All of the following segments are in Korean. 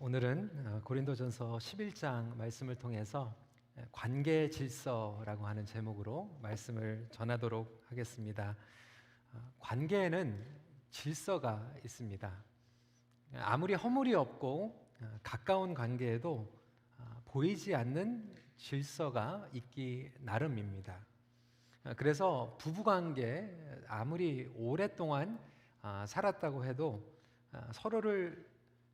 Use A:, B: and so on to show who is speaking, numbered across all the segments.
A: 오늘은 고린도전서 11장 말씀을 통해서 관계 질서라고 하는 제목으로 말씀을 전하도록 하겠습니다. 관계에는 질서가 있습니다. 아무리 허물이 없고 가까운 관계에도 보이지 않는 질서가 있기 나름입니다. 그래서 부부관계 아무리 오랫동안 살았다고 해도 서로를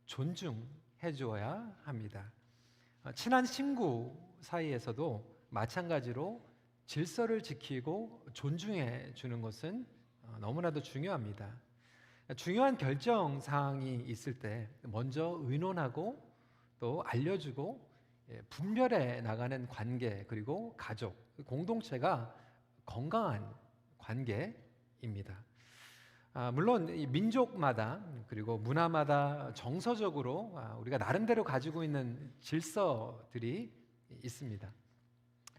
A: 존중해 주어야 합니다. 친한 친구 사이에서도 마찬가지로 질서를 지키고 존중해 주는 것은 너무나도 중요합니다. 중요한 결정 사항이 있을 때 먼저 의논하고 또 알려주고 분별해 나가는 관계, 그리고 가족, 공동체가 건강한 관계입니다. 물론 이 민족마다 그리고 문화마다 정서적으로 우리가 나름대로 가지고 있는 질서들이 있습니다.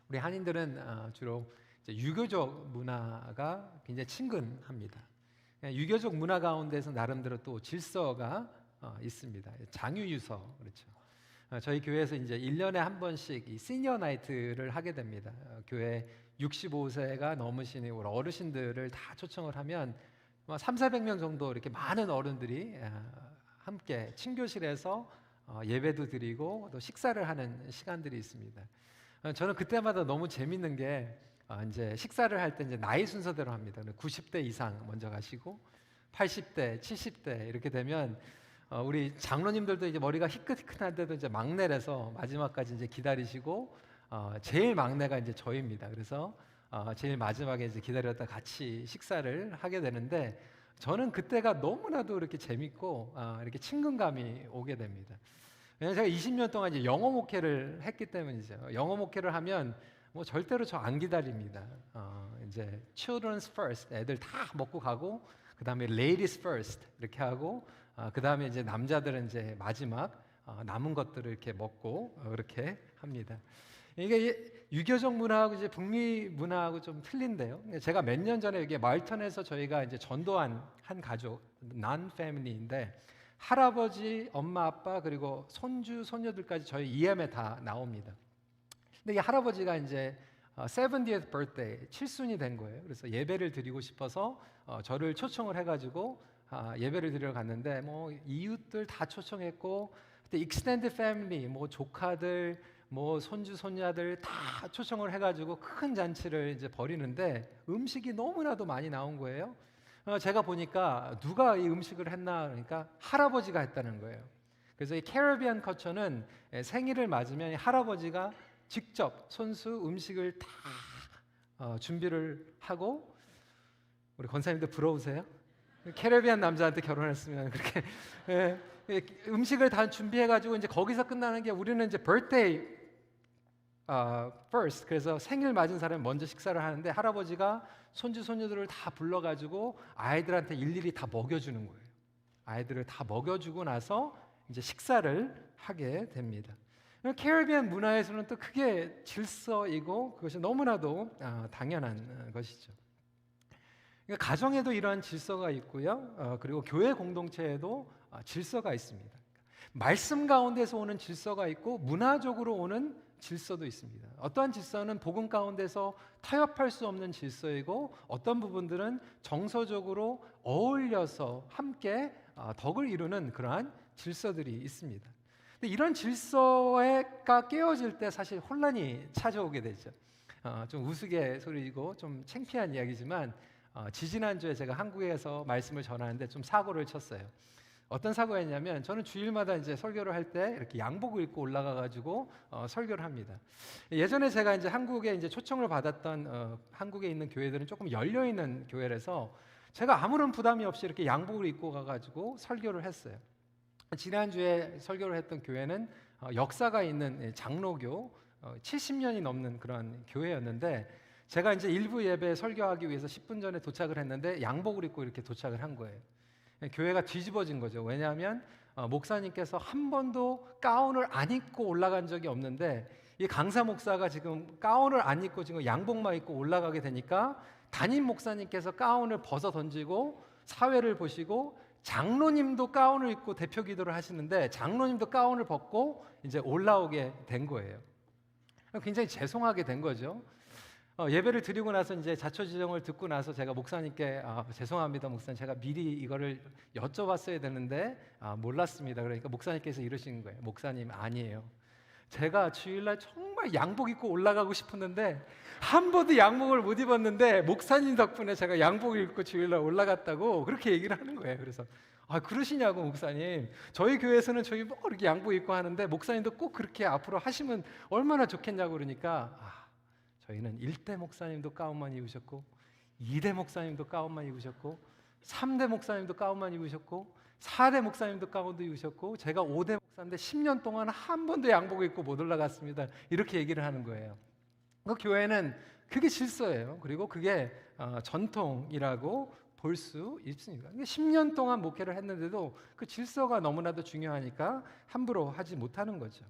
A: 우리 한인들은 주로 유교적 문화가 굉장히 친근합니다. 유교적 문화 가운데서 나름대로 또 질서가 있습니다. 장유유서, 그렇죠. 저희 교회에서 이제 1년에 한 번씩 이 시니어 나이트를 하게 됩니다. 교회 65세가 넘으신 우리 어르신들을 다 초청을 하면 300~400명 정도 이렇게 많은 어른들이 함께 친교실에서 예배도 드리고 또 식사를 하는 시간들이 있습니다. 저는 그때마다 너무 재밌는 게 이제 식사를 할 때 이제 나이 순서대로 합니다. 90대 이상 먼저 가시고 80대, 70대 이렇게 되면 우리 장로님들도 이제 머리가 희끗희끗한데도 이제 막내라서 마지막까지 이제 기다리시고 제일 막내가 이제 저입니다. 그래서 제일 마지막에 이제 기다렸다 같이 식사를 하게 되는데 저는 그때가 너무나도 이렇게 재밌고 이렇게 친근감이 오게 됩니다. 왜냐하면 제가 20년 동안 이제 영어 목회를 했기 때문이죠. 영어 목회를 하면 뭐 절대로 저 안 기다립니다. 이제 children's first, 애들 다 먹고 가고 그 다음에 ladies first 이렇게 하고 그 다음에 이제 남자들은 이제 마지막 남은 것들을 이렇게 먹고 그렇게 합니다. 이게 유교적 문화하고 이제 북미 문화하고 좀 틀린데요. 제가 몇 년 전에 여기 말턴에서 저희가 이제 전도한 한 가족, non family인데 할아버지, 엄마, 아빠 그리고 손주, 손녀들까지 저희 EM에 다 나옵니다. 근데 이 할아버지가 이제 70th birthday, 칠순이 된 거예요. 그래서 예배를 드리고 싶어서 저를 초청을 해가지고 예배를 드리러 갔는데 뭐 이웃들 다 초청했고 그때 extended family, 뭐 조카들, 뭐 손주 손녀들 다 초청을 해가지고 큰 잔치를 이제 벌이는데 음식이 너무나도 많이 나온 거예요. 제가 보니까 누가 이 음식을 했나 그러니까 할아버지가 했다는 거예요. 그래서 이 캐리비안 커처는 생일을 맞으면 할아버지가 직접 손수 음식을 다 준비를 하고, 우리 권사님들 부러우세요? 캐리비안 남자한테 결혼했으면 그렇게 음식을 다 준비해가지고 이제 거기서 끝나는 게 우리는 이제 birthday first, 그래서 생일 맞은 사람이 먼저 식사를 하는데 할아버지가 손주 손녀들을 다 불러가지고 아이들한테 일일이 다 먹여주는 거예요. 아이들을 다 먹여주고 나서 이제 식사를 하게 됩니다. 캐리비안 문화에서는 또 그게 질서이고 그것이 너무나도 당연한 것이죠. 그러니까 가정에도 이러한 질서가 있고요. 그리고 교회 공동체에도 질서가 있습니다. 말씀 가운데서 오는 질서가 있고 문화적으로 오는 질서도 있습니다. 어떠한 질서는 복음 가운데서 타협할 수 없는 질서이고 어떤 부분들은 정서적으로 어울려서 함께 덕을 이루는 그러한 질서들이 있습니다. 근데 이런 질서가 깨어질 때 사실 혼란이 찾아오게 되죠. 좀 우스갯소리이고 좀 창피한 이야기지만 지지난주에 제가 한국에서 말씀을 전하는데 좀 사고를 쳤어요. 어떤 사고였냐면 저는 주일마다 이제 설교를 할 때 이렇게 양복을 입고 올라가 가지고 설교를 합니다. 예전에 제가 이제 한국에 이제 초청을 받았던 한국에 있는 교회들은 조금 열려 있는 교회라서 제가 아무런 부담이 없이 이렇게 양복을 입고 가 가지고 설교를 했어요. 지난주에 설교를 했던 교회는 역사가 있는 장로교 70년이 넘는 그런 교회였는데 제가 이제 일부 예배 설교하기 위해서 10분 전에 도착을 했는데 양복을 입고 이렇게 도착을 한 거예요. 교회가 뒤집어진 거죠. 왜냐하면 목사님께서 한 번도 가운을 안 입고 올라간 적이 없는데 이 강사 목사가 지금 가운을 안 입고 지금 양복만 입고 올라가게 되니까 담임 목사님께서 가운을 벗어 던지고 사회를 보시고 장로님도 가운을 입고 대표 기도를 하시는데 장로님도 가운을 벗고 이제 올라오게 된 거예요. 굉장히 죄송하게 된 거죠. 예배를 드리고 나서 이제 자초지종을 듣고 나서 제가 목사님께 죄송합니다 목사님, 제가 미리 이거를 여쭤봤어야 되는데 몰랐습니다. 그러니까 목사님께서 이러시는 거예요. 목사님, 아니에요. 제가 주일날 정말 양복 입고 올라가고 싶었는데 한 번도 양복을 못 입었는데 목사님 덕분에 제가 양복을 입고 주일날 올라갔다고 그렇게 얘기를 하는 거예요. 그래서 그러시냐고 목사님, 저희 교회에서는 저희 뭐 이렇게 양복 입고 하는데 목사님도 꼭 그렇게 앞으로 하시면 얼마나 좋겠냐고. 그러니까 저희는 1대 목사님도 가운만 입으셨고 2대 목사님도 가운만 입으셨고 3대 목사님도 가운만 입으셨고 4대 목사님도 가운도 입으셨고 제가 5대 목사인데 10년 동안 한 번도 양복을 입고 못 올라갔습니다. 이렇게 얘기를 하는 거예요. 그 교회는 그게 질서예요. 그리고 그게 전통이라고 볼 수 있습니다. 10년 동안 목회를 했는데도 그 질서가 너무나도 중요하니까 함부로 하지 못하는 거죠.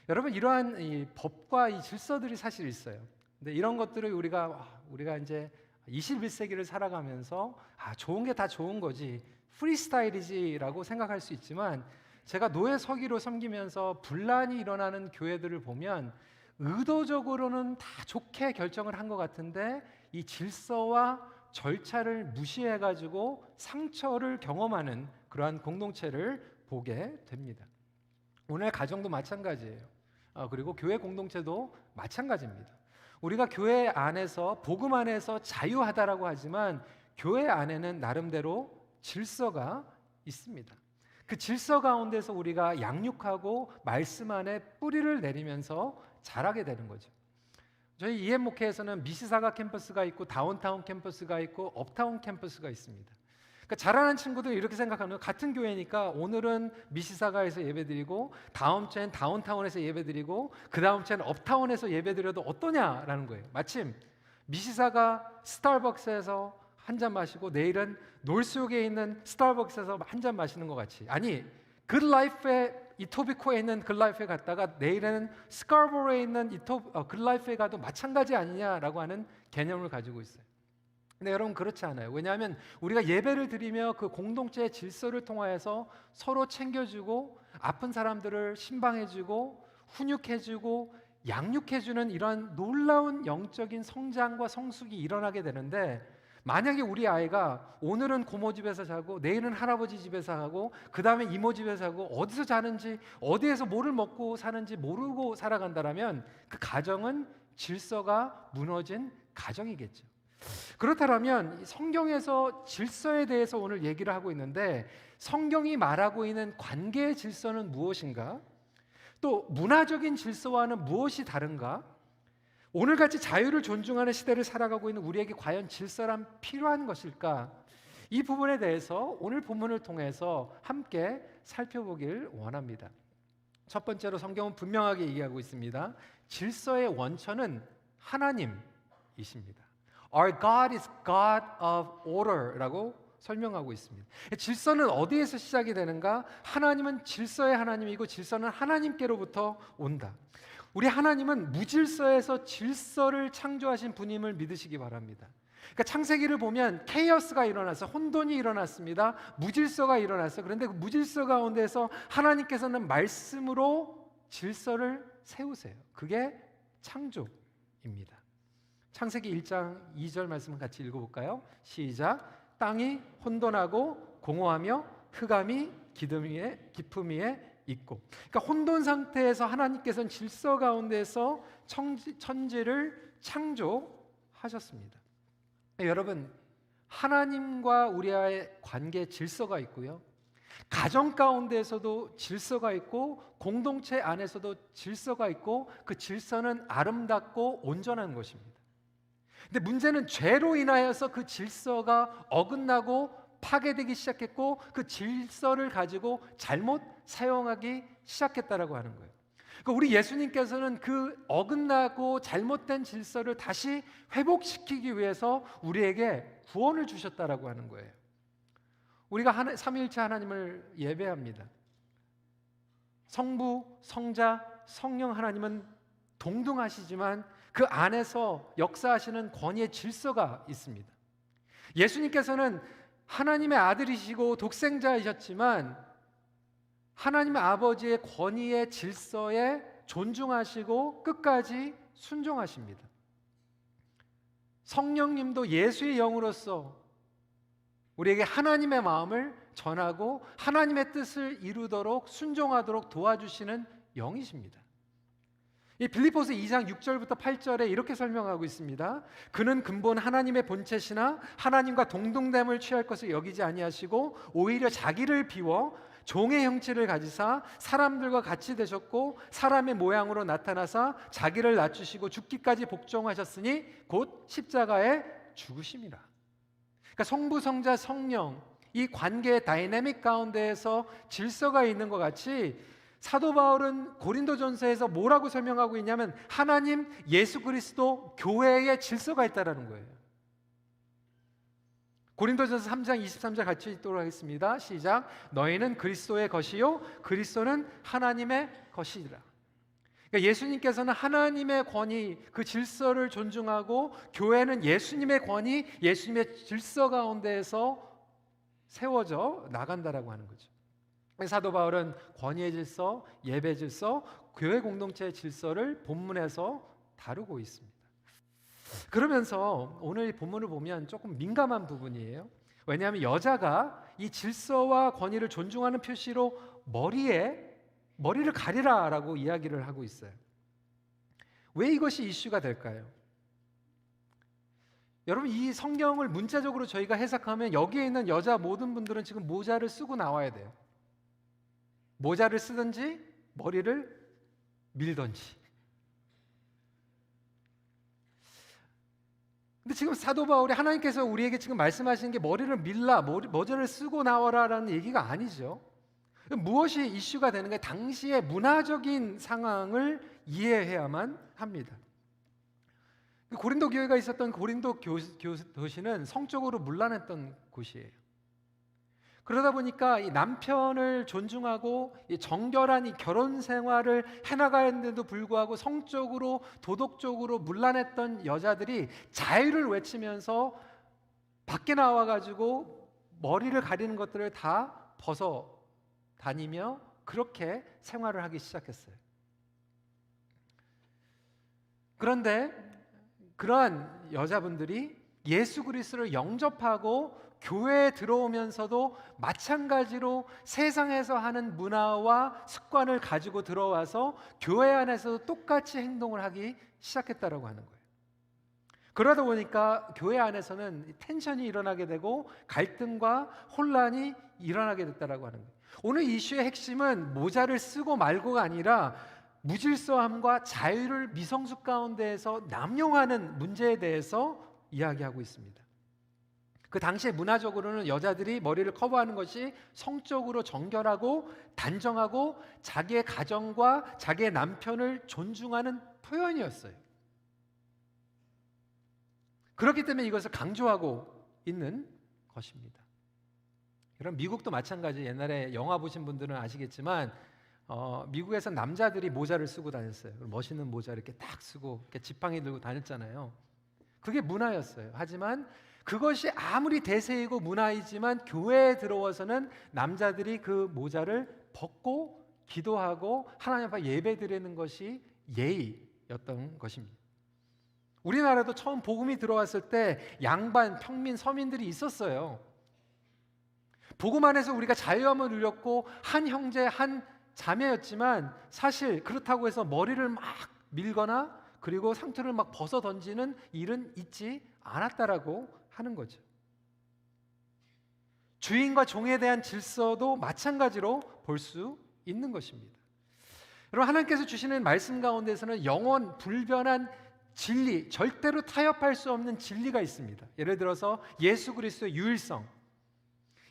A: 여러분, 이러한 이 법과 이 질서들이 사실 있어요. 근데 이런 것들을 우리가 이제 21세기를 살아가면서 좋은 게 다 좋은 거지, 프리스타일이지라고 생각할 수 있지만, 제가 노예 서기로 섬기면서 분란이 일어나는 교회들을 보면 의도적으로는 다 좋게 결정을 한 것 같은데 이 질서와 절차를 무시해가지고 상처를 경험하는 그러한 공동체를 보게 됩니다. 오늘 가정도 마찬가지예요. 그리고 교회 공동체도 마찬가지입니다. 우리가 교회 안에서, 복음 안에서 자유하다라고 하지만 교회 안에는 나름대로 질서가 있습니다. 그 질서 가운데서 우리가 양육하고 말씀 안에 뿌리를 내리면서 자라게 되는 거죠. 저희 EM 목회에서는 미시사가 캠퍼스가 있고 다운타운 캠퍼스가 있고 업타운 캠퍼스가 있습니다. 그러니까 자라는 친구들 이렇게 생각하는 거예요. 같은 교회니까 오늘은 미시사가에서 예배드리고 다음 주엔 다운타운에서 예배드리고 그 다음 주엔 업타운에서 예배드려도 어떠냐라는 거예요. 마침 미시사가 스타벅스에서 한 잔 마시고 내일은 놀수역에 있는 스타벅스에서 한 잔 마시는 것 같이, 아니 굿라이프에 이토비코에 있는 굿라이프에 갔다가 내일은 스카버로에 있는 굿라이프에 가도 마찬가지 아니냐라고 하는 개념을 가지고 있어요. 근데 여러분, 그렇지 않아요. 왜냐하면 우리가 예배를 드리며 그 공동체의 질서를 통하여서 서로 챙겨주고 아픈 사람들을 신방해주고 훈육해주고 양육해주는 이러한 놀라운 영적인 성장과 성숙이 일어나게 되는데, 만약에 우리 아이가 오늘은 고모 집에서 자고 내일은 할아버지 집에서 하고 그 다음에 이모 집에서 하고 어디서 자는지 어디에서 뭐를 먹고 사는지 모르고 살아간다면 그 가정은 질서가 무너진 가정이겠죠. 그렇다면 성경에서 질서에 대해서 오늘 얘기를 하고 있는데, 성경이 말하고 있는 관계의 질서는 무엇인가? 또 문화적인 질서와는 무엇이 다른가? 오늘같이 자유를 존중하는 시대를 살아가고 있는 우리에게 과연 질서란 필요한 것일까? 이 부분에 대해서 오늘 본문을 통해서 함께 살펴보길 원합니다. 첫 번째로 성경은 분명하게 얘기하고 있습니다. 질서의 원천은 하나님이십니다. Our God is God of order라고 설명하고 있습니다. 질서는 어디에서 시작이 되는가? 하나님은 질서의 하나님이고 질서는 하나님께로부터 온다. 우리 하나님은 무질서에서 질서를 창조하신 분임을 믿으시기 바랍니다. 그러니까 창세기를 보면 케이오스가 일어나서 혼돈이 일어났습니다. 무질서가 일어났어요. 그런데 그 무질서 가운데서 하나님께서는 말씀으로 질서를 세우세요. 그게 창조입니다. 창세기 1장 2절 말씀을 같이 읽어볼까요? 시작. 땅이 혼돈하고 공허하며 흑암이 깊음 위에 있고. 그러니까 혼돈 상태에서 하나님께서는 질서 가운데서 천지를 창조하셨습니다. 여러분, 하나님과 우리와의 관계 질서가 있고요, 가정 가운데에서도 질서가 있고 공동체 안에서도 질서가 있고 그 질서는 아름답고 온전한 것입니다. 근데 문제는 죄로 인하여서 그 질서가 어긋나고 파괴되기 시작했고 그 질서를 가지고 잘못 사용하기 시작했다라고 하는 거예요. 그러니까 우리 예수님께서는 그 어긋나고 잘못된 질서를 다시 회복시키기 위해서 우리에게 구원을 주셨다라고 하는 거예요. 우리가 삼위일체 하나님을 예배합니다. 성부, 성자, 성령 하나님은 동등하시지만 그 안에서 역사하시는 권위의 질서가 있습니다. 예수님께서는 하나님의 아들이시고 독생자이셨지만 하나님의 아버지의 권위의 질서에 존중하시고 끝까지 순종하십니다. 성령님도 예수의 영으로서 우리에게 하나님의 마음을 전하고 하나님의 뜻을 이루도록 순종하도록 도와주시는 영이십니다. 이 빌립보서 2장 6절부터 8절에 이렇게 설명하고 있습니다. 그는 근본 하나님의 본체시나 하나님과 동등됨을 취할 것을 여기지 아니하시고 오히려 자기를 비워 종의 형체를 가지사 사람들과 같이 되셨고 사람의 모양으로 나타나사 자기를 낮추시고 죽기까지 복종하셨으니 곧 십자가에 죽으심이라. 그러니까 성부, 성자, 성령 이 관계의 다이내믹 가운데에서 질서가 있는 것 같이 사도 바울은 고린도전서에서 뭐라고 설명하고 있냐면 하나님, 예수 그리스도, 교회의 질서가 있다라는 거예요. 고린도전서 3장 23절 같이 읽도록 하겠습니다. 시작. 너희는 그리스도의 것이요 그리스도는 하나님의 것이라. 그러니까 예수님께서는 하나님의 권위, 그 질서를 존중하고 교회는 예수님의 권위, 예수님의 질서 가운데에서 세워져 나간다라고 하는 거죠. 사도 바울은 권위의 질서, 예배 질서, 교회 공동체의 질서를 본문에서 다루고 있습니다. 그러면서 오늘 본문을 보면 조금 민감한 부분이에요. 왜냐하면 여자가 이 질서와 권위를 존중하는 표시로 머리를 가리라라고 이야기를 하고 있어요. 왜 이것이 이슈가 될까요? 여러분, 이 성경을 문자적으로 저희가 해석하면 여기에 있는 여자 모든 분들은 지금 모자를 쓰고 나와야 돼요. 모자를 쓰든지 머리를 밀든지. 근데 지금 사도 바울이 하나님께서 우리에게 지금 말씀하시는 게 머리를 밀라, 모자를 쓰고 나와라라는 얘기가 아니죠. 무엇이 이슈가 되는 게 당시의 문화적인 상황을 이해해야만 합니다. 고린도 교회가 있었던 고린도 도시는 성적으로 문란했던 곳이에요. 그러다 보니까 이 남편을 존중하고 이 정결한 이 결혼 생활을 해나가는데도 불구하고 성적으로 도덕적으로 문란했던 여자들이 자유를 외치면서 밖에 나와가지고 머리를 가리는 것들을 다 벗어 다니며 그렇게 생활을 하기 시작했어요. 그런데 그러한 여자분들이 예수 그리스도를 영접하고 교회에 들어오면서도 마찬가지로 세상에서 하는 문화와 습관을 가지고 들어와서 교회 안에서도 똑같이 행동을 하기 시작했다라고 하는 거예요. 그러다 보니까 교회 안에서는 텐션이 일어나게 되고 갈등과 혼란이 일어나게 됐다라고 하는 거예요. 오늘 이슈의 핵심은 모자를 쓰고 말고가 아니라 무질서함과 자유를 미성숙 가운데에서 남용하는 문제에 대해서 이야기하고 있습니다. 그 당시에 문화적으로는 여자들이 머리를 커버하는 것이 성적으로 정결하고 단정하고 자기의 가정과 자기의 남편을 존중하는 표현이었어요. 그렇기 때문에 이것을 강조하고 있는 것입니다. 여러분, 미국도 마찬가지. 옛날에 영화 보신 분들은 아시겠지만 미국에서 남자들이 모자를 쓰고 다녔어요. 멋있는 모자 이렇게 딱 쓰고 이렇게 지팡이 들고 다녔잖아요. 그게 문화였어요. 하지만 그것이 아무리 대세이고 문화이지만 교회에 들어와서는 남자들이 그 모자를 벗고 기도하고 하나님 앞에 예배드리는 것이 예의였던 것입니다. 우리나라도 처음 복음이 들어왔을 때 양반, 평민, 서민들이 있었어요. 복음 안에서 우리가 자유함을 누렸고 한 형제, 한 자매였지만 사실 그렇다고 해서 머리를 막 밀거나 그리고 상투를 막 벗어 던지는 일은 있지 않았다라고 하는 거죠. 주인과 종에 대한 질서도 마찬가지로 볼 수 있는 것입니다. 여러분, 하나님께서 주시는 말씀 가운데서는 영원 불변한 진리, 절대로 타협할 수 없는 진리가 있습니다. 예를 들어서 예수 그리스도의 유일성,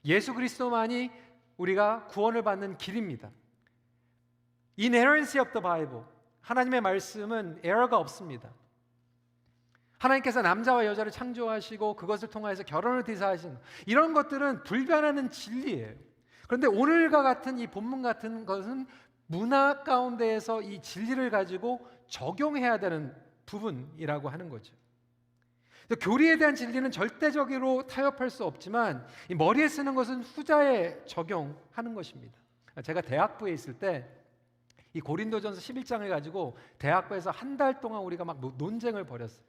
A: 예수 그리스도만이 우리가 구원을 받는 길입니다. Inerrancy of the Bible, 하나님의 말씀은 에러가 없습니다. 하나님께서 남자와 여자를 창조하시고 그것을 통해서 결혼을 대사하신 이런 것들은 불변하는 진리예요. 그런데 오늘과 같은 이 본문 같은 것은 문화 가운데에서 이 진리를 가지고 적용해야 되는 부분이라고 하는 거죠. 그래서 교리에 대한 진리는 절대적으로 타협할 수 없지만 이 머리에 쓰는 것은 후자에 적용하는 것입니다. 제가 대학부에 있을 때 이 고린도전서 11장을 가지고 대학부에서 한 달 동안 우리가 막 논쟁을 벌였어요.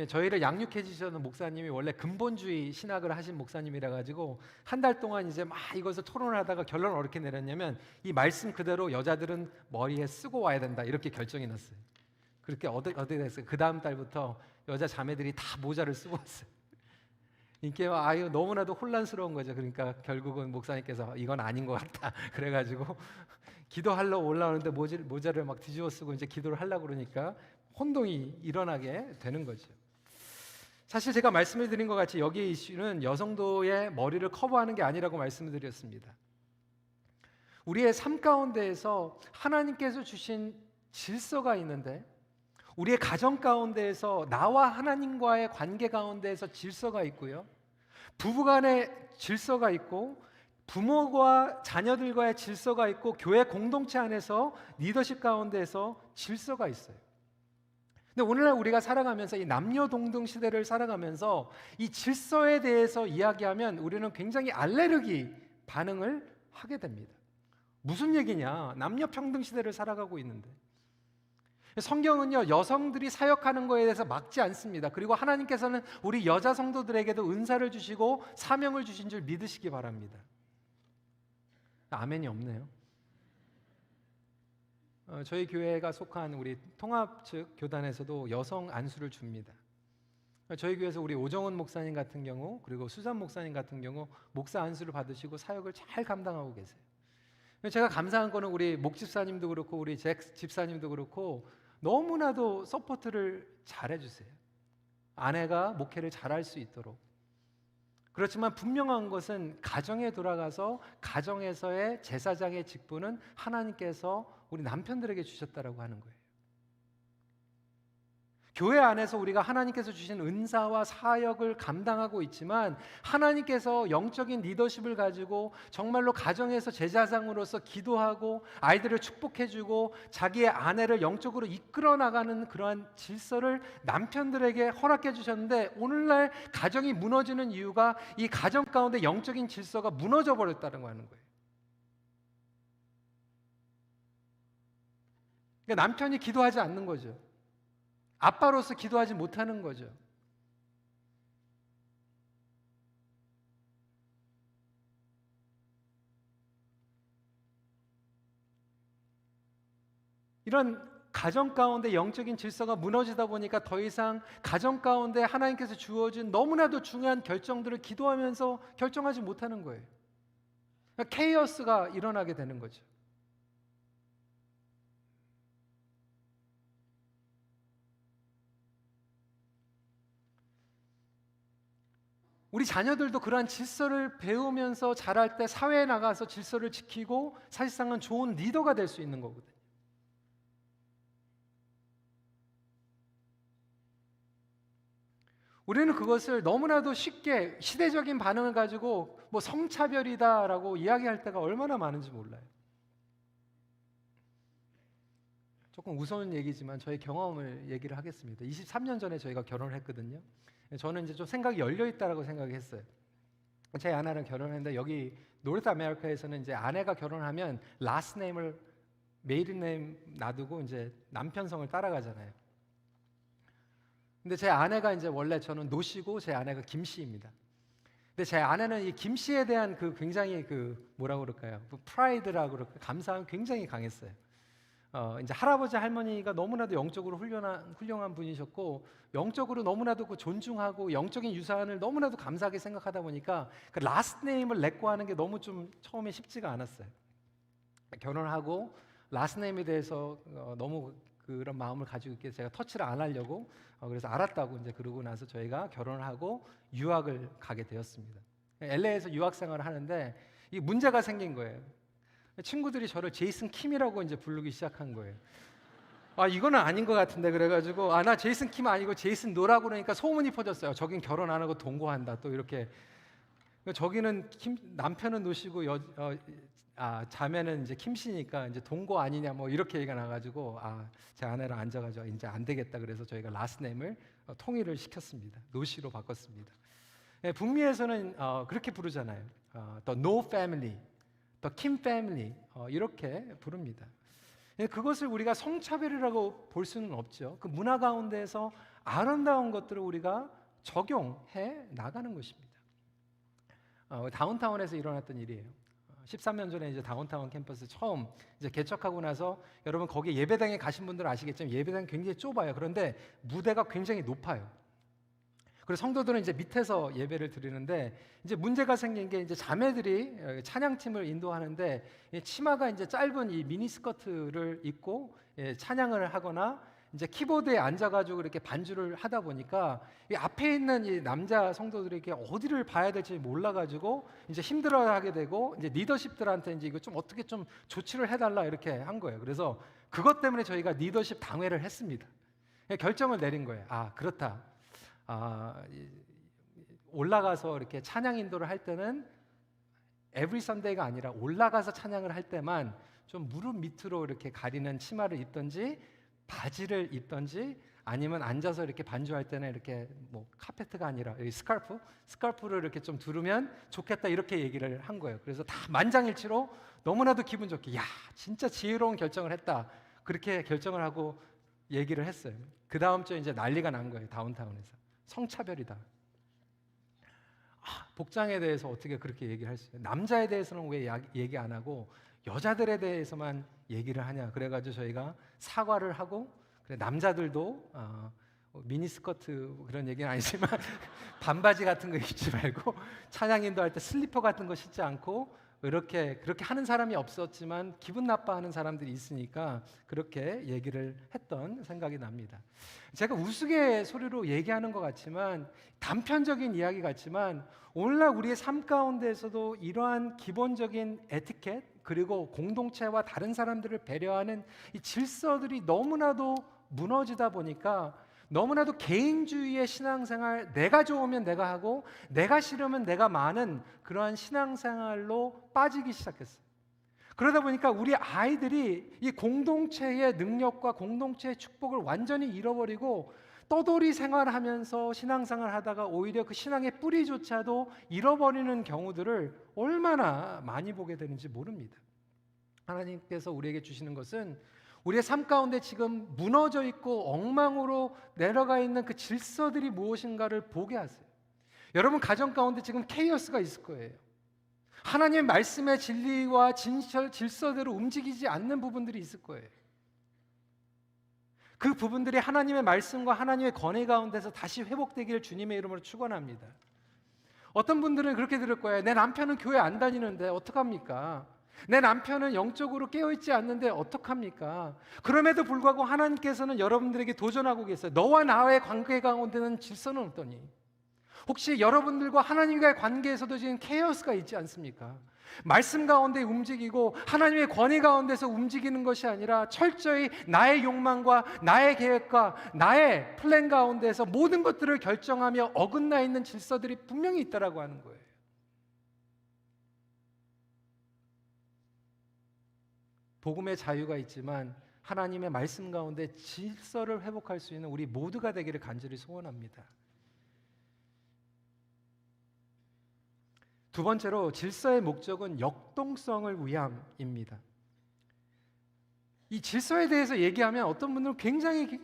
A: 저희를 양육해 주셨는 목사님이 원래 근본주의 신학을 하신 목사님이라 가지고 한 달 동안 이제 막 이것을 토론을 하다가 결론을 어떻게 내렸냐면 이 말씀 그대로 여자들은 머리에 쓰고 와야 된다 이렇게 결정이 났어요. 그렇게 어떻게 됐어요? 그 다음 달부터 여자 자매들이 다 모자를 쓰고 왔어요. 이게 너무나도 혼란스러운 거죠. 그러니까 결국은 목사님께서 이건 아닌 것 같다 그래가지고 기도하려고 올라오는데 모자를 막 뒤집어 쓰고 이제 기도를 하려고 그러니까 혼동이 일어나게 되는 거죠. 사실 제가 말씀을 드린 것 같이 여기의 이슈는 여성도의 머리를 커버하는 게 아니라고 말씀을 드렸습니다. 우리의 삶 가운데에서 하나님께서 주신 질서가 있는데 우리의 가정 가운데에서 나와 하나님과의 관계 가운데에서 질서가 있고요. 부부간의 질서가 있고 부모와 자녀들과의 질서가 있고 교회 공동체 안에서 리더십 가운데에서 질서가 있어요. 근데 오늘날 우리가 살아가면서 이 남녀 동등 시대를 살아가면서 이 질서에 대해서 이야기하면 우리는 굉장히 알레르기 반응을 하게 됩니다. 무슨 얘기냐? 남녀 평등 시대를 살아가고 있는데 성경은요 여성들이 사역하는 것에 대해서 막지 않습니다. 그리고 하나님께서는 우리 여자 성도들에게도 은사를 주시고 사명을 주신 줄 믿으시기 바랍니다. 아멘이 없네요. 저희 교회가 속한 우리 통합 측 교단에서도 여성 안수를 줍니다. 저희 교회에서 우리 오정훈 목사님 같은 경우 그리고 수산 목사님 같은 경우 목사 안수를 받으시고 사역을 잘 감당하고 계세요. 제가 감사한 거는 우리 목집사님도 그렇고 우리 잭 집사님도 그렇고 너무나도 서포트를 잘 해주세요. 아내가 목회를 잘할 수 있도록. 그렇지만 분명한 것은 가정에 돌아가서 가정에서의 제사장의 직분은 하나님께서 우리 남편들에게 주셨다라고 하는 거예요. 교회 안에서 우리가 하나님께서 주신 은사와 사역을 감당하고 있지만 하나님께서 영적인 리더십을 가지고 정말로 가정에서 제사장으로서 기도하고 아이들을 축복해주고 자기의 아내를 영적으로 이끌어 나가는 그러한 질서를 남편들에게 허락해 주셨는데 오늘날 가정이 무너지는 이유가 이 가정 가운데 영적인 질서가 무너져 버렸다는 거 하는 거예요. 그러니까 남편이 기도하지 않는 거죠. 아빠로서 기도하지 못하는 거죠. 이런 가정 가운데 영적인 질서가 무너지다 보니까 더 이상 가정 가운데 하나님께서 주어진 너무나도 중요한 결정들을 기도하면서 결정하지 못하는 거예요. 그러니까 케이오스가 일어나게 되는 거죠. 우리 자녀들도 그러한 질서를 배우면서 자랄 때 사회에 나가서 질서를 지키고 사실상은 좋은 리더가 될 수 있는 거거든요. 우리는 그것을 너무나도 쉽게 시대적인 반응을 가지고 뭐 성차별이다라고 이야기할 때가 얼마나 많은지 몰라요. 조금 우스운 얘기지만 저의 경험을 얘기를 하겠습니다. 23년 전에 저희가 결혼을 했거든요. 저는 이제 좀 생각이 열려 있다라고 생각했어요. 제 아내랑 결혼했는데 여기 노르트 아메리카에서는 이제 아내가 결혼하면 라스트 네임을 메이든 네임 놔두고 이제 남편 성을 따라가잖아요. 근데 제 아내가 이제 원래 저는 노씨고 제 아내가 김씨입니다. 근데 제 아내는 이 김씨에 대한 그 굉장히 그 뭐라고 그럴까요? 프라이드라고 그럴까요? 감사함이 굉장히 강했어요. 이제 할아버지 할머니가 너무나도 영적으로 훌륭한 분이셨고 영적으로 너무나도 그 존중하고 영적인 유산을 너무나도 감사하게 생각하다 보니까 그 라스트 네임을 내고 하는 게 너무 좀 처음에 쉽지가 않았어요. 결혼하고 라스트 네임에 대해서 너무 그런 마음을 가지고 있게 제가 터치를 안 하려고 그래서 알았다고 이제 그러고 나서 저희가 결혼을 하고 유학을 가게 되었습니다. LA에서 유학 생활을 하는데 이 문제가 생긴 거예요. 친구들이 저를 제이슨 킴이라고 이제 부르기 시작한 거예요. 이거는 아닌 것 같은데 그래가지고 나 제이슨 킴 아니고 제이슨 노라고 그러니까 소문이 퍼졌어요. 저긴 결혼 안 하고 동거한다 또 이렇게. 저기는 남편은 노시고 자매는 이제 김씨니까 이제 동거 아니냐 뭐 이렇게 얘기가 나가지고 제 아내랑 앉아가지고 이제 안 되겠다 그래서 저희가 라스네임을 통일을 시켰습니다. 노씨로 바꿨습니다. 북미에서는 그렇게 부르잖아요. The No Family, The Kim Family 이렇게 부릅니다. 그것을 우리가 성차별이라고 볼 수는 없죠. 그 문화 가운데에서 아름다운 것들을 우리가 적용해 나가는 것입니다. 다운타운에서 일어났던 일이에요. 13년 전에 이제 다운타운 캠퍼스 처음 이제 개척하고 나서 여러분 거기 예배당에 가신 분들은 아시겠지만 예배당이 굉장히 좁아요. 그런데 무대가 굉장히 높아요. 그리고 성도들은 이제 밑에서 예배를 드리는데 이제 문제가 생긴 게 이제 자매들이 찬양팀을 인도하는데 치마가 이제 짧은 이 미니스커트를 입고 찬양을 하거나 이제 키보드에 앉아가지고 이렇게 반주를 하다 보니까 이 앞에 있는 이 남자 성도들이 이렇게 어디를 봐야 될지 몰라가지고 이제 힘들어하게 되고 이제 리더십들한테 이제 이거 좀 어떻게 좀 조치를 해달라 이렇게 한 거예요. 그래서 그것 때문에 저희가 리더십 당회를 했습니다. 결정을 내린 거예요. 그렇다. 올라가서 이렇게 찬양 인도를 할 때는 every Sunday가 아니라 올라가서 찬양을 할 때만 좀 무릎 밑으로 이렇게 가리는 치마를 입든지 바지를 입든지 아니면 앉아서 이렇게 반주할 때는 이렇게 뭐 카페트가 아니라 스카프를 이렇게 좀 두르면 좋겠다 이렇게 얘기를 한 거예요. 그래서 다 만장일치로 너무나도 기분 좋게 진짜 지혜로운 결정을 했다 그렇게 결정을 하고 얘기를 했어요. 그 다음 주에 이제 난리가 난 거예요. 다운타운에서 성차별이다. 복장에 대해서 어떻게 그렇게 얘기를 할 수 있어요? 남자에 대해서는 왜 얘기 안 하고 여자들에 대해서만 얘기를 하냐? 그래가지고 저희가 사과를 하고 그래 남자들도 미니스커트 그런 얘기는 아니지만 반바지 같은 거 입지 말고 찬양 인도할 때 슬리퍼 같은 거 신지 않고 그렇게 하는 사람이 없었지만 기분 나빠하는 사람들이 있으니까 그렇게 얘기를 했던 생각이 납니다. 제가 우스갯소리로 얘기하는 것 같지만 단편적인 이야기 같지만 오늘날 우리의 삶 가운데에서도 이러한 기본적인 에티켓 그리고 공동체와 다른 사람들을 배려하는 이 질서들이 너무나도 무너지다 보니까 너무나도 개인주의의 신앙생활, 내가 좋으면 내가 하고 내가 싫으면 내가 마는 그러한 신앙생활로 빠지기 시작했어요. 그러다 보니까 우리 아이들이 이 공동체의 능력과 공동체의 축복을 완전히 잃어버리고 떠돌이 생활하면서 신앙생활 하다가 오히려 그 신앙의 뿌리조차도 잃어버리는 경우들을 얼마나 많이 보게 되는지 모릅니다. 하나님께서 우리에게 주시는 것은 우리의 삶 가운데 지금 무너져 있고 엉망으로 내려가 있는 그 질서들이 무엇인가를 보게 하세요. 여러분 가정 가운데 지금 케이오스가 있을 거예요. 하나님의 말씀의 진리와 질서대로 움직이지 않는 부분들이 있을 거예요. 그 부분들이 하나님의 말씀과 하나님의 권위 가운데서 다시 회복되기를 주님의 이름으로 축원합니다. 어떤 분들은 그렇게 들을 거예요. 내 남편은 교회 안 다니는데 어떡합니까? 내 남편은 영적으로 깨어있지 않는데 어떡합니까? 그럼에도 불구하고 하나님께서는 여러분들에게 도전하고 계세요. 너와 나의 관계 가운데는 질서는 어떠니? 혹시 여러분들과 하나님과의 관계에서도 지금 케이오스가 있지 않습니까? 말씀 가운데 움직이고 하나님의 권위 가운데서 움직이는 것이 아니라 철저히 나의 욕망과 나의 계획과 나의 플랜 가운데서 모든 것들을 결정하며 어긋나 있는 질서들이 분명히 있다라고 하는 거예요. 복음의 자유가 있지만 하나님의 말씀 가운데 질서를 회복할 수 있는 우리 모두가 되기를 간절히 소원합니다. 두 번째로 질서의 목적은 역동성을 위함입니다. 이 질서에 대해서 얘기하면 어떤 분들은 굉장히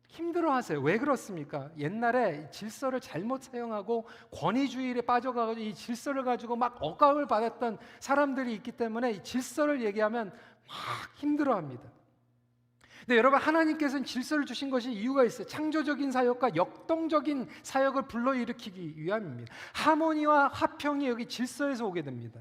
A: 힘들어하세요. 왜 그렇습니까? 옛날에 질서를 잘못 사용하고 권위주의에 빠져가지고 이 질서를 가지고 막 억압을 받았던 사람들이 있기 때문에 이 질서를 얘기하면 막 힘들어합니다. 근데 여러분 하나님께서는 질서를 주신 것이 이유가 있어요. 창조적인 사역과 역동적인 사역을 불러일으키기 위함입니다. 하모니와 화평이 여기 질서에서 오게 됩니다.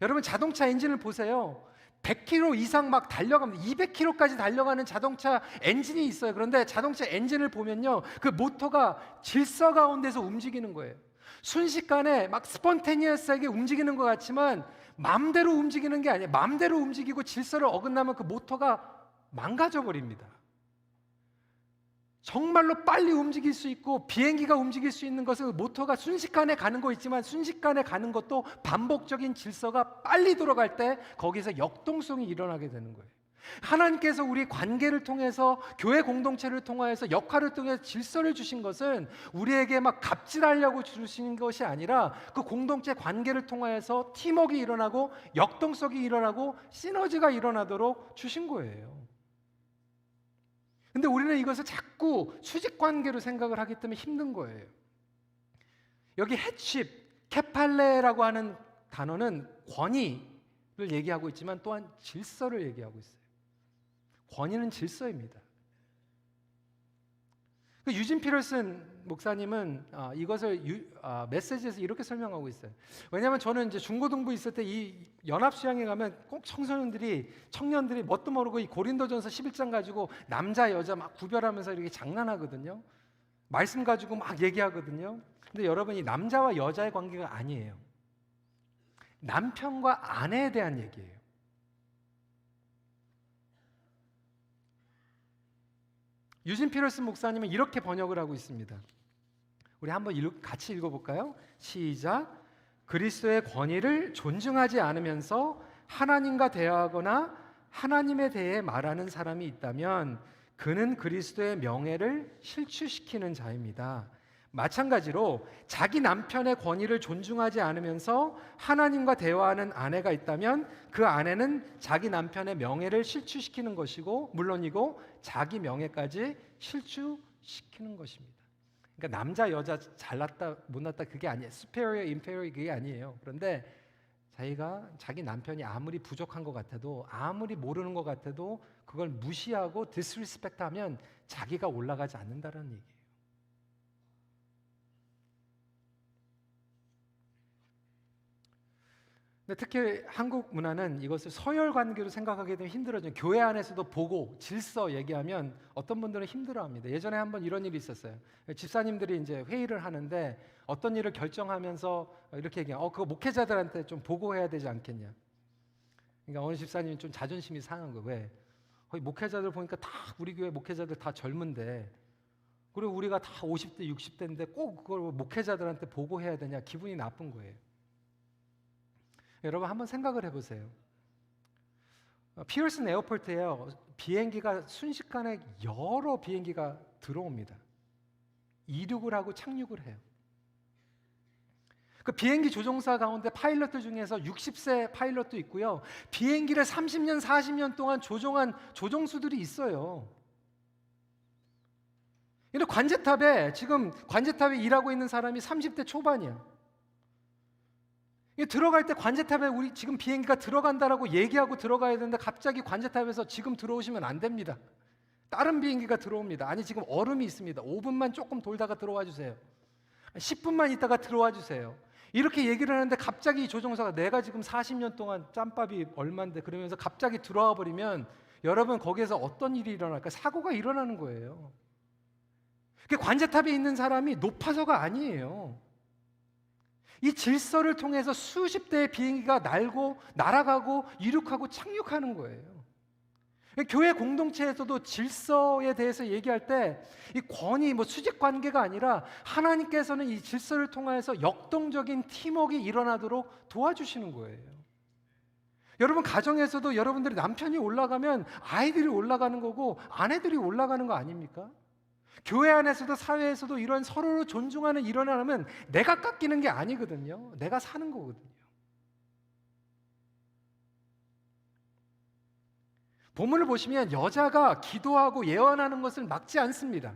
A: 여러분 자동차 엔진을 보세요. 100km 이상 막 달려갑니다. 200km까지 달려가는 자동차 엔진이 있어요. 그런데 자동차 엔진을 보면요, 그 모터가 질서 가운데서 움직이는 거예요. 순식간에 막 스폰테니어스하게 움직이는 것 같지만 마음대로 움직이는 게 아니에요. 마음대로 움직이고 질서를 어긋나면 그 모터가 망가져 버립니다. 정말로 빨리 움직일 수 있고 비행기가 움직일 수 있는 것은 모터가 순식간에 가는 거 있지만 순식간에 가는 것도 반복적인 질서가 빨리 돌아갈 때 거기서 역동성이 일어나게 되는 거예요. 하나님께서 우리 관계를 통해서 교회 공동체를 통해서 역할을 통해서 질서를 주신 것은 우리에게 막 갑질하려고 주신 것이 아니라 그 공동체 관계를 통해서 팀워크가 일어나고 역동성이 일어나고 시너지가 일어나도록 주신 거예요. 근데 우리는 이것을 자꾸 수직 관계로 생각을 하기 때문에 힘든 거예요. 여기 헤드십, 케팔레라고 하는 단어는 권위를 얘기하고 있지만 또한 질서를 얘기하고 있어요. 권위는 질서입니다. 유진 피터슨 목사님은 이것을 메시지에서 이렇게 설명하고 있어요. 왜냐하면 저는 이제 중고등부 있을 때 이 연합수양회 가면 꼭 청년들이 뭣도 모르고 이 고린도전서 11장 가지고 남자 여자 막 구별하면서 이렇게 장난하거든요. 말씀 가지고 막 얘기하거든요. 근데 여러분, 이 남자와 여자의 관계가 아니에요. 남편과 아내에 대한 얘기예요. 유진 피터슨 목사님은 이렇게 번역을 하고 있습니다. 우리 한번 같이 읽어볼까요? 시작. 그리스도의 권위를 존중하지 않으면서 하나님과 대화하거나 하나님에 대해 말하는 사람이 있다면 그는 그리스도의 명예를 실추시키는 자입니다. 마찬가지로 자기 남편의 권위를 존중하지 않으면서 하나님과 대화하는 아내가 있다면 그 아내는 자기 남편의 명예를 실추시키는 것이고 물론이고 자기 명예까지 실추시키는 것입니다. 그러니까 남자 여자 잘났다 못났다 그게 아니에요. superior, inferior 그게 아니에요. 그런데 자기 남편이 아무리 부족한 것 같아도 아무리 모르는 것 같아도 그걸 무시하고 disrespect하면 자기가 올라가지 않는다는 얘기예요. 근데 특히 한국 문화는 이것을 서열 관계로 생각하게 되면 힘들어져요. 교회 안에서도 보고 질서 얘기하면 어떤 분들은 힘들어합니다. 예전에 한번 이런 일이 있었어요. 집사님들이 이제 회의를 하는데 어떤 일을 결정하면서 이렇게 얘기해요. 그거 목회자들한테 좀 보고해야 되지 않겠냐. 그러니까 어느 집사님이 좀 자존심이 상한 거예요. 왜? 거의 목회자들 보니까 다 우리 교회 목회자들 다 젊은데 그리고 우리가 다 50대 60대인데 꼭 그걸 목회자들한테 보고해야 되냐. 기분이 나쁜 거예요. 여러분 한번 생각을 해보세요. 피어슨 에어포트에요. 비행기가 순식간에 여러 비행기가 들어옵니다. 이륙을 하고 착륙을 해요. 그 비행기 조종사 가운데 파일럿들 중에서 60세 파일럿도 있고요. 비행기를 30년, 40년 동안 조종한 조종수들이 있어요. 근데 지금 관제탑에 일하고 있는 사람이 30대 초반이야. 들어갈 때 관제탑에 우리 지금 비행기가 들어간다라고 얘기하고 들어가야 되는데 갑자기 관제탑에서 지금 들어오시면 안 됩니다. 다른 비행기가 들어옵니다. 아니 지금 얼음이 있습니다. 5분만 조금 돌다가 들어와 주세요. 10분만 있다가 들어와 주세요. 이렇게 얘기를 하는데 갑자기 조종사가 내가 지금 40년 동안 짬밥이 얼만데 그러면서 갑자기 들어와 버리면 여러분 거기에서 어떤 일이 일어날까? 사고가 일어나는 거예요. 관제탑에 있는 사람이 높아서가 아니에요. 이 질서를 통해서 수십 대의 비행기가 날아가고 이륙하고 착륙하는 거예요. 교회 공동체에서도 질서에 대해서 얘기할 때 이 권위, 수직 관계가 아니라 하나님께서는 이 질서를 통해서 역동적인 팀워크가 일어나도록 도와주시는 거예요. 여러분 가정에서도 여러분들이 남편이 올라가면 아이들이 올라가는 거고 아내들이 올라가는 거 아닙니까? 교회 안에서도 사회에서도 이런 서로를 존중하는 일어나면 내가 깎이는 게 아니거든요. 내가 사는 거거든요. 본문을 보시면 여자가 기도하고 예언하는 것을 막지 않습니다.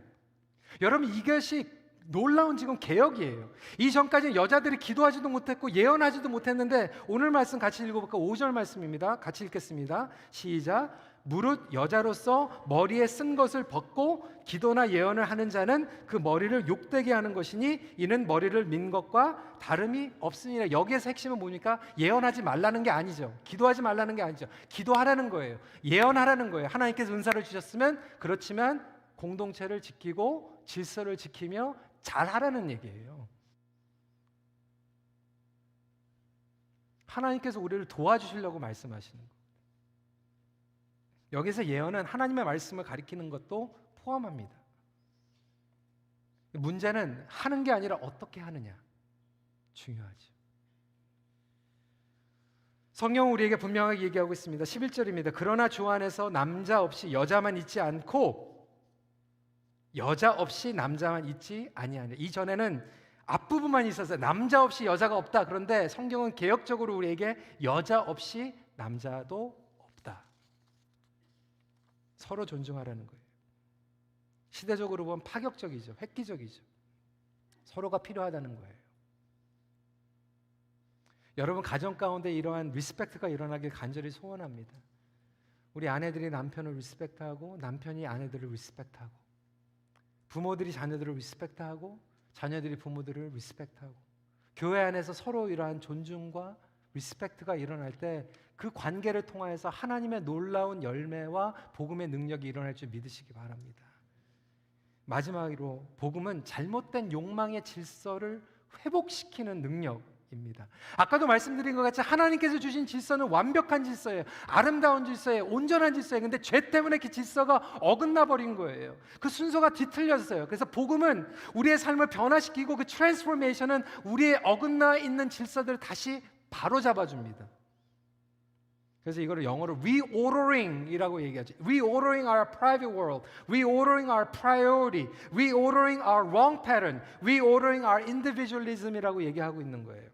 A: 여러분 이것이 놀라운 지금 개혁이에요. 이전까지는 여자들이 기도하지도 못했고 예언하지도 못했는데 오늘 말씀 같이 읽어볼까? 5절 말씀입니다. 같이 읽겠습니다. 시작. 무릇 여자로서 머리에 쓴 것을 벗고 기도나 예언을 하는 자는 그 머리를 욕되게 하는 것이니 이는 머리를 민 것과 다름이 없으니라. 여기에서 핵심은 뭡니까? 예언하지 말라는 게 아니죠. 기도하지 말라는 게 아니죠. 기도하라는 거예요. 예언하라는 거예요. 하나님께서 은사를 주셨으면 그렇지만 공동체를 지키고 질서를 지키며 잘하라는 얘기예요. 하나님께서 우리를 도와주시려고 말씀하시는 거예요. 여기서 예언은 하나님의 말씀을 가리키는 것도 포함합니다. 문제는 하는 게 아니라 어떻게 하느냐 중요하죠. 성경은 우리에게 분명하게 얘기하고 있습니다. 11절입니다. 그러나 주 안에서 남자 없이 여자만 있지 않고 여자 없이 남자만 있지 아니하냐. 이전에는 앞부분만 있었어요. 남자 없이 여자가 없다. 그런데 성경은 개혁적으로 우리에게 여자 없이 남자도 없다. 서로 존중하라는 거예요. 시대적으로 보면 파격적이죠. 획기적이죠. 서로가 필요하다는 거예요. 여러분 가정 가운데 이러한 리스펙트가 일어나길 간절히 소원합니다. 우리 아내들이 남편을 리스펙트하고 남편이 아내들을 리스펙트하고 부모들이 자녀들을 리스펙트하고 자녀들이 부모들을 리스펙트하고 교회 안에서 서로 이러한 존중과 리스펙트가 일어날 때 그 관계를 통하여서 하나님의 놀라운 열매와 복음의 능력이 일어날 줄 믿으시기 바랍니다. 마지막으로 복음은 잘못된 욕망의 질서를 회복시키는 능력입니다. 아까도 말씀드린 것 같이 하나님께서 주신 질서는 완벽한 질서예요. 아름다운 질서예요. 온전한 질서예요. 근데 죄 때문에 그 질서가 어긋나 버린 거예요. 그 순서가 뒤틀렸어요. 그래서 복음은 우리의 삶을 변화시키고 그 트랜스포메이션은 우리의 어긋나 있는 질서들을 다시 바로잡아 줍니다. 그래서 이거를 영어로 reordering이라고 얘기하죠. Reordering our private world, reordering our priority, reordering our wrong pattern, reordering our individualism이라고 얘기하고 있는 거예요.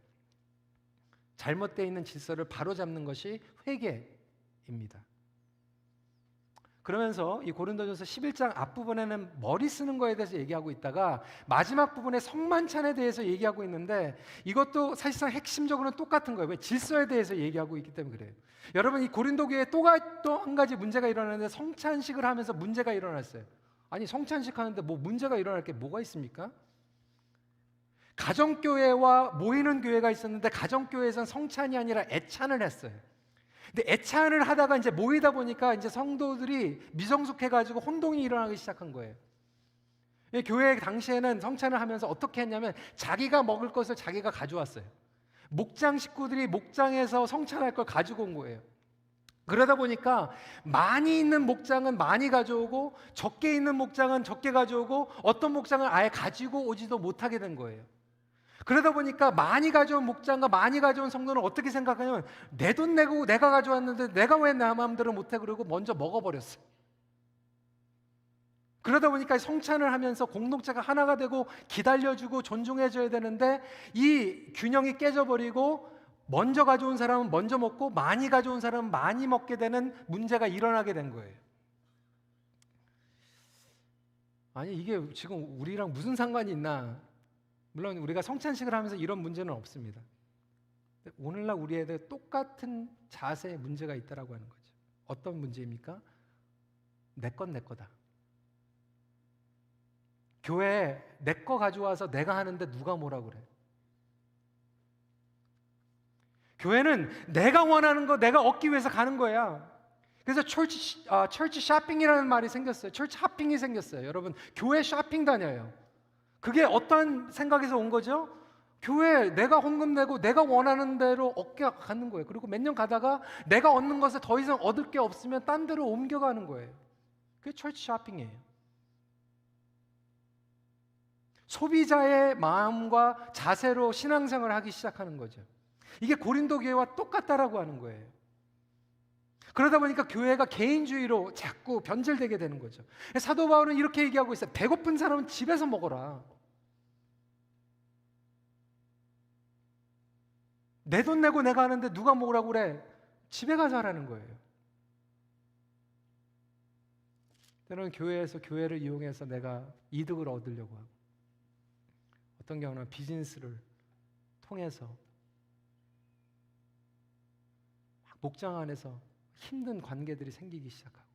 A: 잘못되어 있는 질서를 바로잡는 것이 회개입니다. 그러면서 이 고린도전서 11장 앞부분에는 머리 쓰는 거에 대해서 얘기하고 있다가 마지막 부분에 성만찬에 대해서 얘기하고 있는데 이것도 사실상 핵심적으로는 똑같은 거예요. 왜? 질서에 대해서 얘기하고 있기 때문에 그래요. 여러분 이 고린도 교회에 또 한 가지 문제가 일어나는데 성찬식을 하면서 문제가 일어났어요. 아니 성찬식 하는데 뭐 문제가 일어날 게 뭐가 있습니까? 가정교회와 모이는 교회가 있었는데 가정교회에서는 성찬이 아니라 애찬을 했어요. 근데 애찬을 하다가 이제 모이다 보니까 이제 성도들이 미성숙해가지고 혼동이 일어나기 시작한 거예요. 교회 당시에는 성찬을 하면서 어떻게 했냐면 자기가 먹을 것을 자기가 가져왔어요. 목장 식구들이 목장에서 성찬할 걸 가지고 온 거예요. 그러다 보니까 많이 있는 목장은 많이 가져오고 적게 있는 목장은 적게 가져오고 어떤 목장은 아예 가지고 오지도 못하게 된 거예요. 그러다 보니까 많이 가져온 목장과 많이 가져온 성도는 어떻게 생각하냐면 내 돈 내고 내가 가져왔는데 내가 왜 내 마음대로 못해 그러고 먼저 먹어버렸어요. 그러다 보니까 성찬을 하면서 공동체가 하나가 되고 기다려주고 존중해줘야 되는데 이 균형이 깨져버리고 먼저 가져온 사람은 먼저 먹고 많이 가져온 사람은 많이 먹게 되는 문제가 일어나게 된 거예요. 아니 이게 지금 우리랑 무슨 상관이 있나? 물론 우리가 성찬식을 하면서 이런 문제는 없습니다. 오늘날 우리에게 똑같은 자세의 문제가 있다라고 하는 거죠. 어떤 문제입니까? 내 건 내 거다. 교회에 내 거 가져와서 내가 하는데 누가 뭐라 그래? 교회는 내가 원하는 거 내가 얻기 위해서 가는 거야. 그래서 철치 쇼핑이라는 말이 생겼어요. 철치 핫핑이 생겼어요. 여러분 교회 쇼핑 다녀요. 그게 어떤 생각에서 온 거죠? 교회 내가 헌금 내고 내가 원하는 대로 얻게 가는 거예요. 그리고 몇 년 가다가 내가 얻는 것에 더 이상 얻을 게 없으면 딴 데로 옮겨가는 거예요. 그게 철치 쇼핑이에요. 소비자의 마음과 자세로 신앙생활을 하기 시작하는 거죠. 이게 고린도 교회와 똑같다라고 하는 거예요. 그러다 보니까 교회가 개인주의로 자꾸 변질되게 되는 거죠. 사도 바울은 이렇게 얘기하고 있어요. 배고픈 사람은 집에서 먹어라. 내 돈 내고 내가 하는데 누가 먹으라고 그래? 집에 가서 하라는 거예요. 때로는 교회에서 교회를 이용해서 내가 이득을 얻으려고 하고 어떤 경우는 비즈니스를 통해서 목장 안에서 힘든 관계들이 생기기 시작하고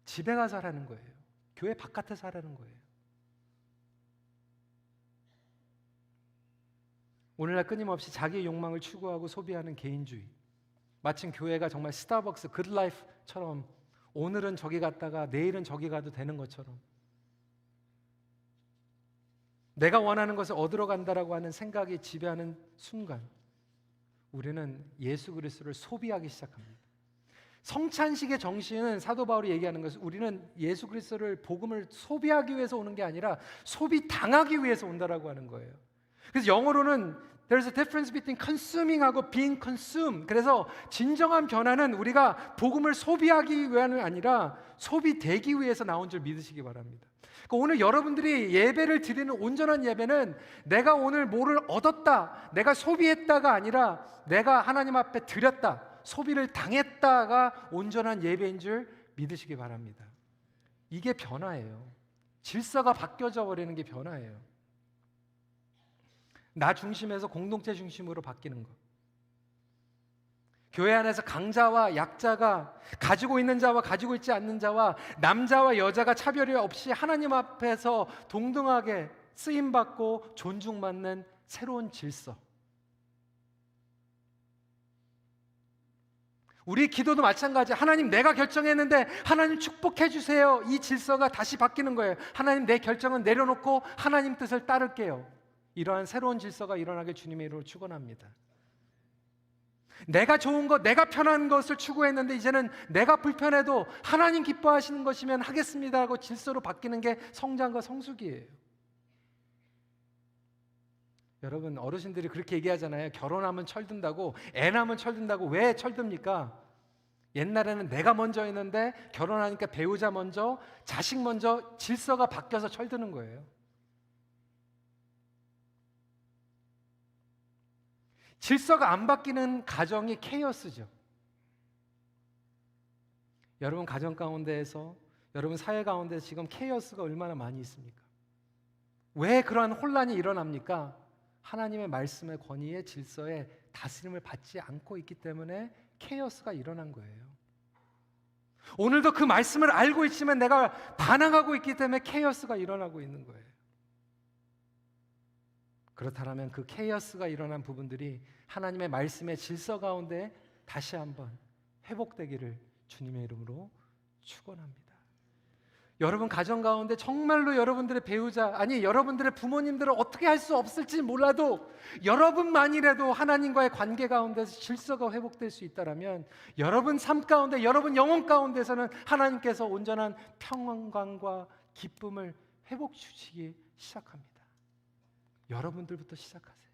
A: 집에 가서 하라는 거예요. 교회 바깥에서 하라는 거예요. 오늘날 끊임없이 자기의 욕망을 추구하고 소비하는 개인주의. 마침 교회가 정말 스타벅스 굿라이프처럼 오늘은 저기 갔다가 내일은 저기 가도 되는 것처럼 내가 원하는 것을 얻으러 간다라고 하는 생각이 지배하는 순간 우리는 예수 그리스도를 소비하기 시작합니다. 성찬식의 정신은 사도 바울이 얘기하는 것은 우리는 예수 그리스도를 복음을 소비하기 위해서 오는 게 아니라 소비당하기 위해서 온다라고 하는 거예요. 그래서 영어로는 There's a difference between consuming하고 being consumed. 그래서 진정한 변화는 우리가 복음을 소비하기 위함이 아니라 소비되기 위해서 나온 줄 믿으시기 바랍니다. 그러니까 오늘 여러분들이 예배를 드리는 온전한 예배는 내가 오늘 뭐를 얻었다, 내가 소비했다가 아니라 내가 하나님 앞에 드렸다, 소비를 당했다가 온전한 예배인 줄 믿으시기 바랍니다. 이게 변화예요. 질서가 바뀌어져 버리는 게 변화예요. 나 중심에서 공동체 중심으로 바뀌는 것. 교회 안에서 강자와 약자가, 가지고 있는 자와 가지고 있지 않는 자와 남자와 여자가 차별이 없이 하나님 앞에서 동등하게 쓰임받고 존중받는 새로운 질서. 우리 기도도 마찬가지. 하나님, 내가 결정했는데 하나님 축복해 주세요. 이 질서가 다시 바뀌는 거예요. 하나님, 내 결정은 내려놓고 하나님 뜻을 따를게요. 이러한 새로운 질서가 일어나길 주님의 이름으로 축원합니다. 내가 좋은 것, 내가 편한 것을 추구했는데 이제는 내가 불편해도 하나님 기뻐하시는 것이면 하겠습니다라고 질서로 바뀌는 게 성장과 성숙이에요. 여러분, 어르신들이 그렇게 얘기하잖아요. 결혼하면 철든다고, 애 낳으면 철든다고. 왜 철듭니까? 옛날에는 내가 먼저였는데 결혼하니까 배우자 먼저, 자식 먼저, 질서가 바뀌어서 철드는 거예요. 질서가 안 바뀌는 가정이 케이오스죠. 여러분 가정 가운데에서, 여러분 사회 가운데서 지금 케이오스가 얼마나 많이 있습니까? 왜 그러한 혼란이 일어납니까? 하나님의 말씀의 권위의 질서에 다스림을 받지 않고 있기 때문에 케이오스가 일어난 거예요. 오늘도 그 말씀을 알고 있지만 내가 반항하고 있기 때문에 케이오스가 일어나고 있는 거예요. 그렇다면 그 케이오스가 일어난 부분들이 하나님의 말씀의 질서 가운데 다시 한번 회복되기를 주님의 이름으로 축원합니다. 여러분 가정 가운데 정말로 여러분들의 배우자, 아니 여러분들의 부모님들은 어떻게 할 수 없을지 몰라도 여러분만이라도 하나님과의 관계 가운데서 질서가 회복될 수 있다면 여러분 삶 가운데, 여러분 영혼 가운데서는 하나님께서 온전한 평안과 기쁨을 회복 주시기 시작합니다. 여러분들부터 시작하세요.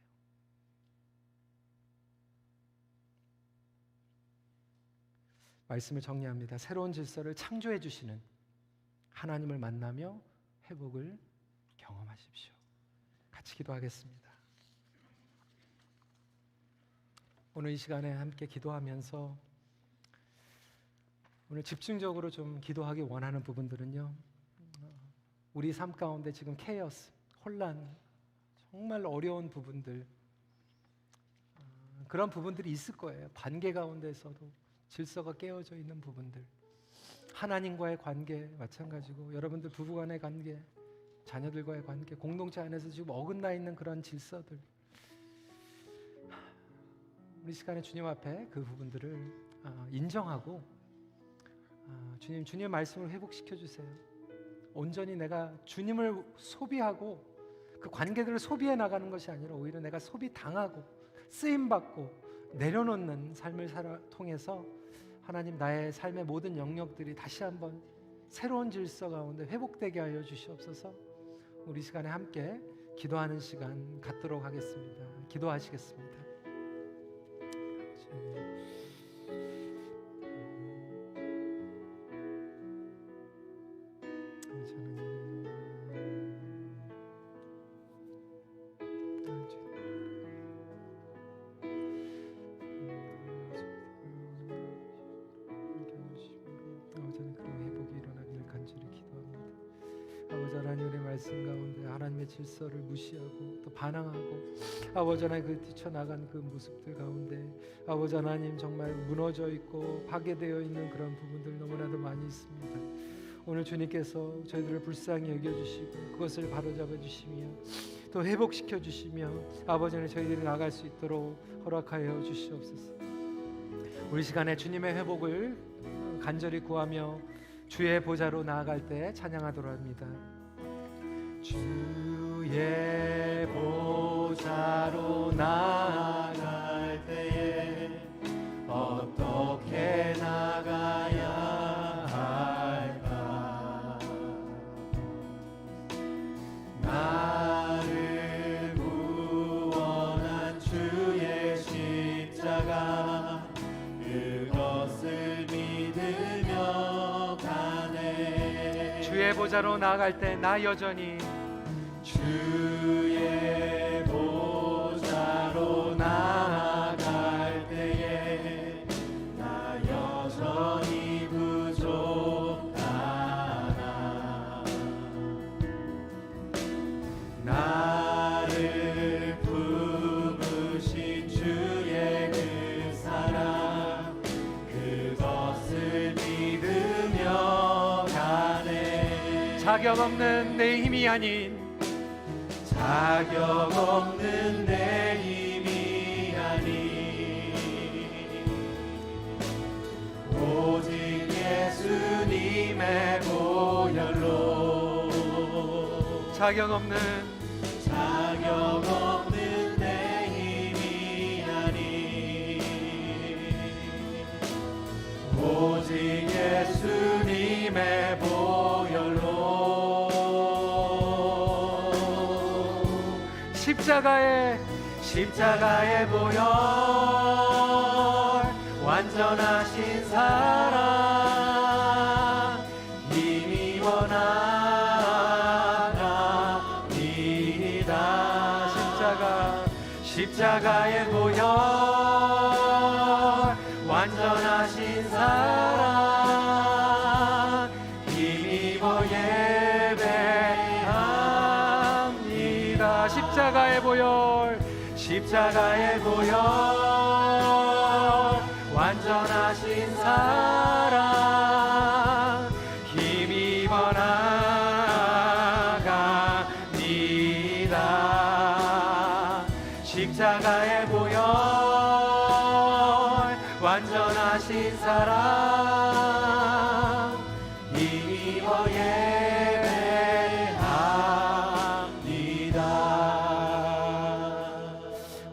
A: 말씀을 정리합니다. 새로운 질서를 창조해 주시는 하나님을 만나며 회복을 경험하십시오. 같이 기도하겠습니다. 오늘 이 시간에 함께 기도하면서 오늘 집중적으로 좀 기도하기 원하는 부분들은요, 우리 삶 가운데 지금 케이오스, 혼란, 정말 어려운 부분들, 그런 부분들이 있을 거예요. 관계 가운데서도 질서가 깨어져 있는 부분들, 하나님과의 관계 마찬가지고 여러분들 부부간의 관계, 자녀들과의 관계, 공동체 안에서 지금 어긋나 있는 그런 질서들, 우리 시간에 주님 앞에 그 부분들을 인정하고 주님의 말씀을 회복시켜 주세요. 온전히 내가 주님을 소비하고 그 관계들을 소비해 나가는 것이 아니라 오히려 내가 소비당하고 쓰임받고 내려놓는 삶을 통해서 하나님, 나의 삶의 모든 영역들이 다시 한번 새로운 질서 가운데 회복되게 하여 주시옵소서. 우리 시간에 함께 기도하는 시간 갖도록 하겠습니다. 기도하시겠습니다. 하나님의 말씀 가운데 하나님의 질서를 무시하고 또 반항하고 아버지 하나님 그 뛰쳐나간 그 모습들 가운데 아버지 하나님 정말 무너져 있고 파괴되어 있는 그런 부분들 너무나도 많이 있습니다. 오늘 주님께서 저희들을 불쌍히 여겨주시고 그것을 바로잡아 주시며 또 회복시켜 주시며 아버지 하나님 저희들이 나갈 수 있도록 허락하여 주시옵소서. 우리 시간에 주님의 회복을 간절히 구하며 주의 보좌로 나아갈 때 찬양하도록 합니다. 주의 보좌로 나아갈 때에 어떻게 나가 주의 보좌로 나아갈 때 나 여전히
B: 주의 보좌로 나아갈 때에 나 여전히 부족하나 나를 품으신 주의 그 사랑 그것을 믿으며 가네
A: 자격 없는 내 힘이 아닌
B: 자격 없는 내 힘이 아닌 오직 예수님의 보혈로
A: 자격 없는
B: 내 힘이 아닌 오직 예수님의 보혈로 십자가의 보혈 완전하신 사랑 힘입어 나갑니다 십자가의 보혈 완전하신 사랑 힘입어 예배합니다 십자가의 보혈 완전하신 사랑 힘입어 나갑니다 십자가의 보혈 완전하신 사랑 힘입어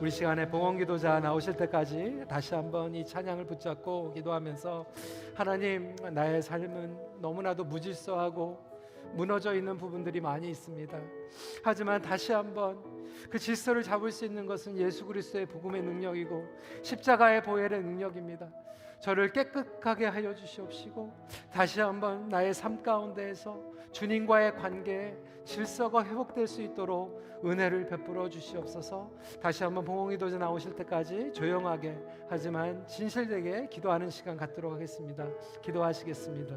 A: 우리 시간에 봉헌기도자 나오실 때까지 다시 한번 이 찬양을 붙잡고 기도하면서 하나님 나의 삶은 너무나도 무질서하고 무너져 있는 부분들이 많이 있습니다. 하지만 다시 한번 그 질서를 잡을 수 있는 것은 예수 그리스도의 복음의 능력이고 십자가의 보혈의 능력입니다. 저를 깨끗하게 하여 주시옵시고 다시 한번 나의 삶 가운데에서 주님과의 관계에 질서가 회복될 수 있도록 은혜를 베풀어 주시옵소서. 다시 한번 봉헌기도자 나오실 때까지 조용하게 하지만 진실되게 기도하는 시간 갖도록 하겠습니다. 기도하시겠습니다.